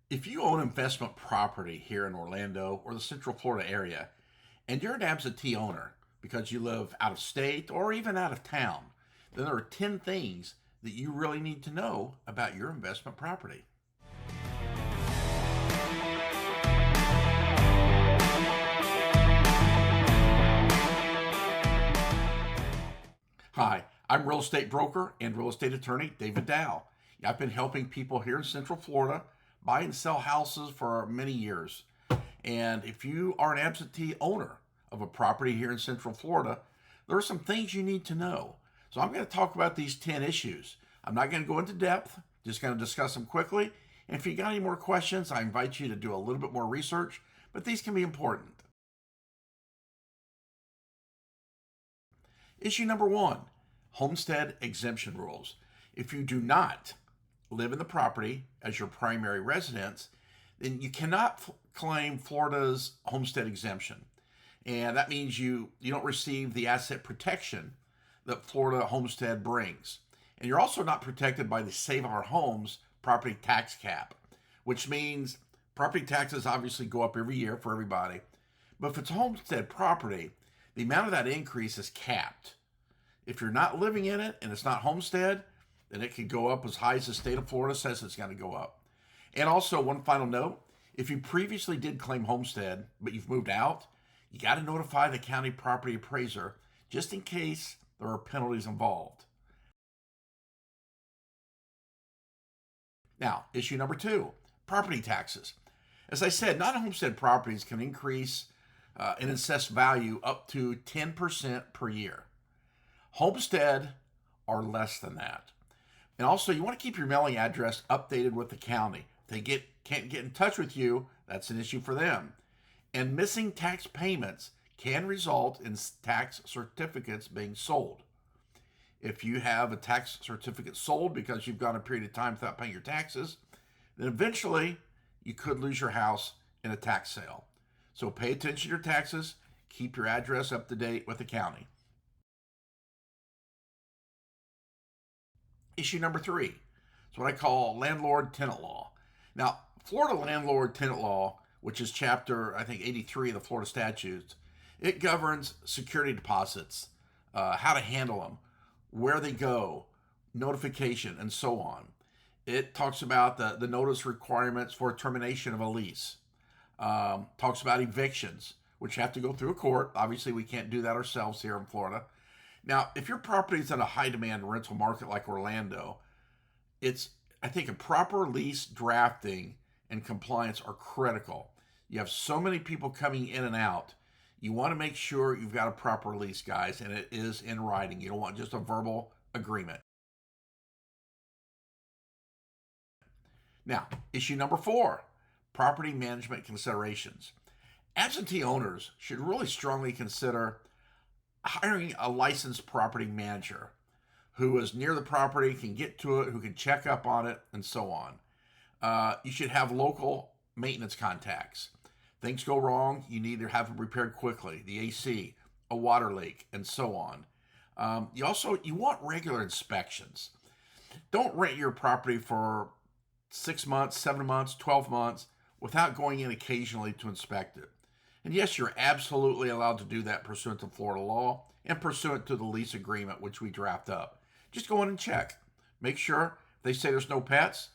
If you own investment property here in Orlando or the Central Florida area, and you're an absentee owner because you live out of state or even out of town, then there are 10 things that you really need to know about your investment property. Hi, I'm real estate broker and real estate attorney David Dowell. I've been helping people here in Central Florida buy and sell houses for many years. And if you are an absentee owner of a property here in Central Florida, there are some things you need to know. So I'm going to talk about these 10 issues. I'm not going to go into depth, just going to discuss them quickly. And if you got any more questions, I invite you to do a little bit more research, but these can be important. Issue number one, homestead exemption rules. If you do not live in the property as your primary residence, then you cannot claim Florida's homestead exemption. And that means you don't receive the asset protection that Florida homestead brings. And you're also not protected by the Save Our Homes property tax cap, which means property taxes obviously go up every year for everybody. But if it's homestead property, the amount of that increase is capped. If you're not living in it and it's not homestead, then it can go up as high as the state of Florida says it's going to go up. And also, one final note, if you previously did claim homestead, but you've moved out, you got to notify the county property appraiser just in case there are penalties involved. Now, issue number two, property taxes. As I said, non-homestead properties can increase in assessed value up to 10% per year. Homestead are less than that. And also, you want to keep your mailing address updated with the county. If they can't get in touch with you, that's an issue for them. And missing tax payments can result in tax certificates being sold. If you have a tax certificate sold because you've gone a period of time without paying your taxes, then eventually you could lose your house in a tax sale. So pay attention to your taxes, keep your address up to date with the county. Issue number three is what I call Landlord-Tenant Law. Now, Florida Landlord-Tenant Law, which is chapter, I think, 83 of the Florida statutes, it governs security deposits, how to handle them, where they go, notification, and so on. It talks about the notice requirements for termination of a lease. Talks about evictions, which have to go through a court. Obviously, we can't do that ourselves here in Florida. Now, if your property is in a high demand rental market like Orlando, I think a proper lease drafting and compliance are critical. You have so many people coming in and out. You want to make sure you've got a proper lease, guys, and it is in writing. You don't want just a verbal agreement. Now, issue number four, property management considerations. Absentee owners should really strongly consider hiring a licensed property manager who is near the property, can get to it, who can check up on it, and so on. You should have local maintenance contacts. Things go wrong, you need to have them repaired quickly. The AC, a water leak, and so on. You want regular inspections. Don't rent your property for 6 months, 7 months, 12 months without going in occasionally to inspect it. And yes, you're absolutely allowed to do that pursuant to Florida law and pursuant to the lease agreement, which we draft up. Just go in and check. Make sure if they say there's no pets,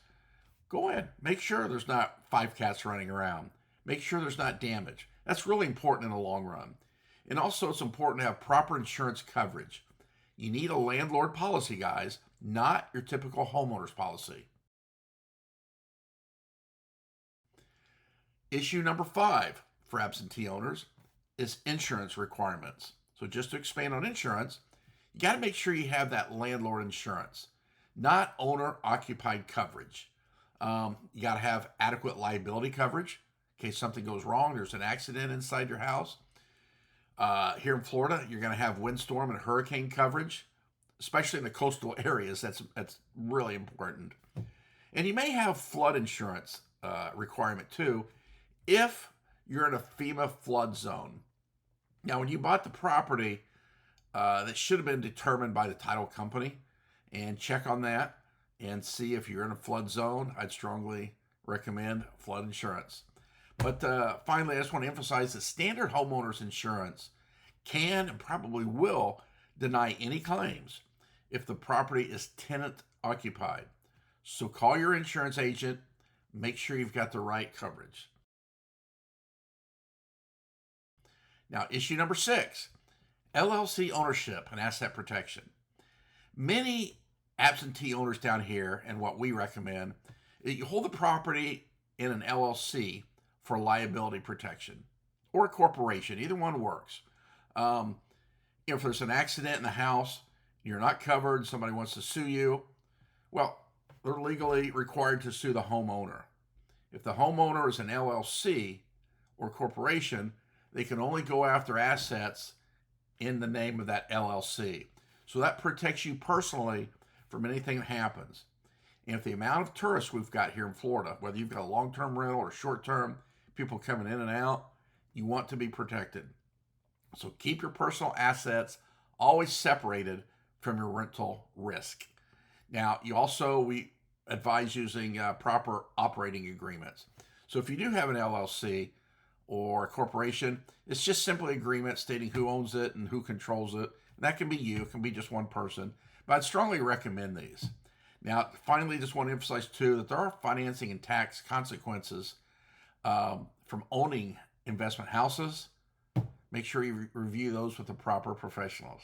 go in. Make sure there's not 5 cats running around. Make sure there's not damage. That's really important in the long run. And also, it's important to have proper insurance coverage. You need a landlord policy, guys, not your typical homeowner's policy. Issue number five for absentee owners is insurance requirements. So just to expand on insurance, you got to make sure you have that landlord insurance, not owner-occupied coverage. You got to have adequate liability coverage in case something goes wrong, there's an accident inside your house. Here in Florida, you're going to have windstorm and hurricane coverage, especially in the coastal areas. That's really important. And you may have flood insurance requirement too, if you're in a FEMA flood zone. Now, when you bought the property, that should have been determined by the title company, and check on that and see if you're in a flood zone. I'd strongly recommend flood insurance. But finally, I just want to emphasize that standard homeowners insurance can and probably will deny any claims if the property is tenant occupied. So call your insurance agent, make sure you've got the right coverage. Now, issue number 6, LLC ownership and asset protection. Many absentee owners down here, and what we recommend, is you hold the property in an LLC for liability protection, or a corporation. Either one works. If there's an accident in the house, you're not covered, somebody wants to sue you, well, they're legally required to sue the homeowner. If the homeowner is an LLC or corporation, they can only go after assets in the name of that LLC. So that protects you personally from anything that happens. And if the amount of tourists we've got here in Florida, whether you've got a long-term rental or short-term, people coming in and out, you want to be protected. So keep your personal assets always separated from your rental risk. Now, we advise using proper operating agreements. So if you do have an LLC or a corporation, it's just simply agreement stating who owns it and who controls it. And that can be you, it can be just one person. But I'd strongly recommend these. Now, finally, just want to emphasize too that there are financing and tax consequences from owning investment houses. Make sure you review those with the proper professionals.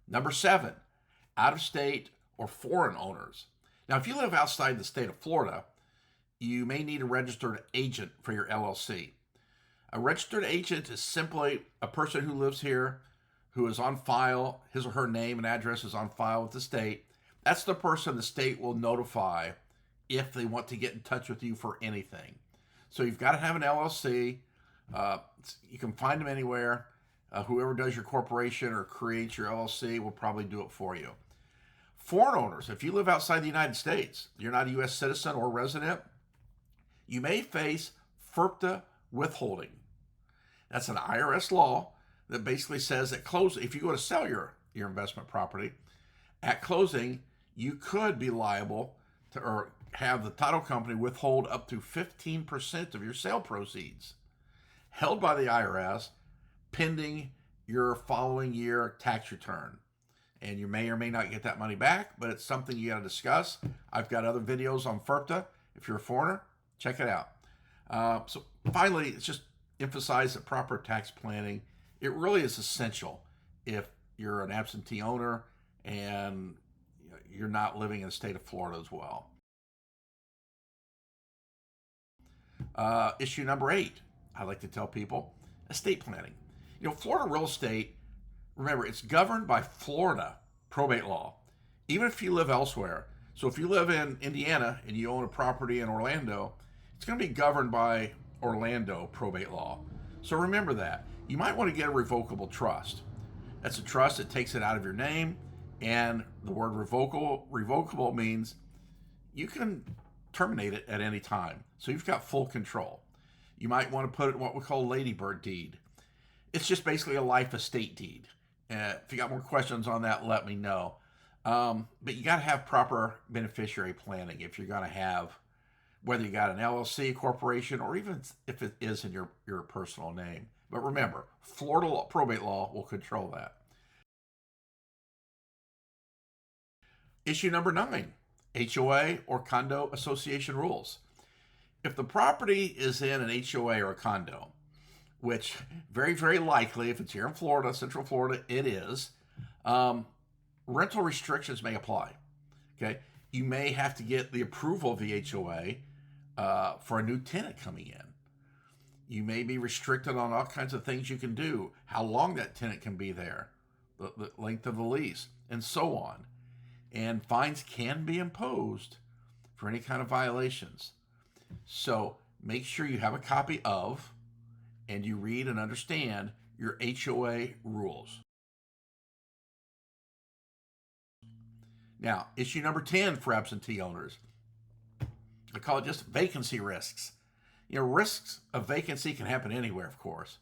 Number 7, out-of-state or foreign owners. Now, if you live outside the state of Florida, you may need a registered agent for your LLC. A registered agent is simply a person who lives here, who is on file, his or her name and address is on file with the state. That's the person the state will notify if they want to get in touch with you for anything. So you've got to have an LLC. You can find them anywhere. Whoever does your corporation or creates your LLC will probably do it for you. Foreign owners, if you live outside the United States, you're not a U.S. citizen or resident, you may face FIRPTA withholding. That's an IRS law that basically says at closing, if you go to sell your investment property, at closing, you could be liable to, or have the title company withhold up to 15% of your sale proceeds held by the IRS pending your following year tax return. And you may or may not get that money back, but it's something you got to discuss. I've got other videos on FIRPTA. If you're a foreigner, check it out. So finally, it's just emphasize that proper tax planning, it really is essential if you're an absentee owner and you're not living in the state of Florida as well. Issue number 8, I like to tell people, estate planning. Florida real estate, remember, it's governed by Florida probate law, even if you live elsewhere. So if you live in Indiana and you own a property in Orlando, it's going to be governed by Orlando probate law. So remember that. You might want to get a revocable trust. That's a trust that takes it out of your name, and the word revocable means you can terminate it at any time. So you've got full control. You might want to put it in what we call ladybird deed. It's just basically a life estate deed. If you got more questions on that, let me know. But you got to have proper beneficiary planning if you're going to have, whether you got an LLC, corporation, or even if it is in your personal name. But remember, Florida probate law will control that. Issue number 9, HOA or condo association rules. If the property is in an HOA or a condo, which very, very likely, if it's here in Florida, Central Florida, it is, rental restrictions may apply. Okay, you may have to get the approval of the HOA for a new tenant coming in. You may be restricted on all kinds of things you can do, how long that tenant can be there, the length of the lease, and so on. And fines can be imposed for any kind of violations. So make sure you have a copy of and you read and understand your HOA rules. Now, issue number 10 for absentee owners. I call it just vacancy risks. Risks of vacancy can happen anywhere, of course.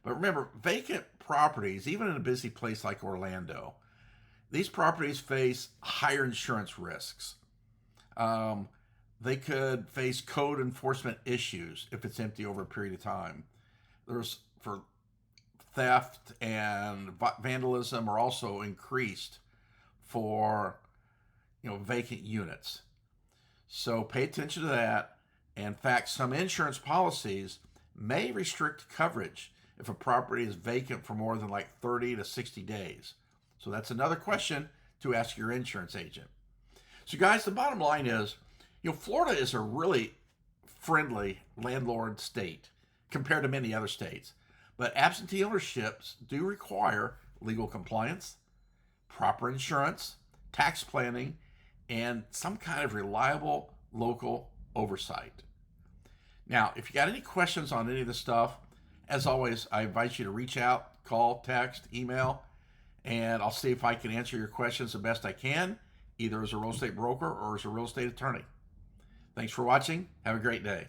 But remember, vacant properties, even in a busy place like Orlando, these properties face higher insurance risks. Um, they could face code enforcement issues if it's empty over a period of time. There's for theft and vandalism are also increased for vacant units. So pay attention to that. In fact, some insurance policies may restrict coverage if a property is vacant for more than like 30 to 60 days. So that's another question to ask your insurance agent. So, guys, the bottom line is, Florida is a really friendly landlord state compared to many other states. But absentee ownerships do require legal compliance, proper insurance, tax planning, and some kind of reliable local oversight. Now, if you got any questions on any of this stuff, as always, I invite you to reach out, call, text, email, and I'll see if I can answer your questions the best I can, either as a real estate broker or as a real estate attorney. Thanks for watching. Have a great day.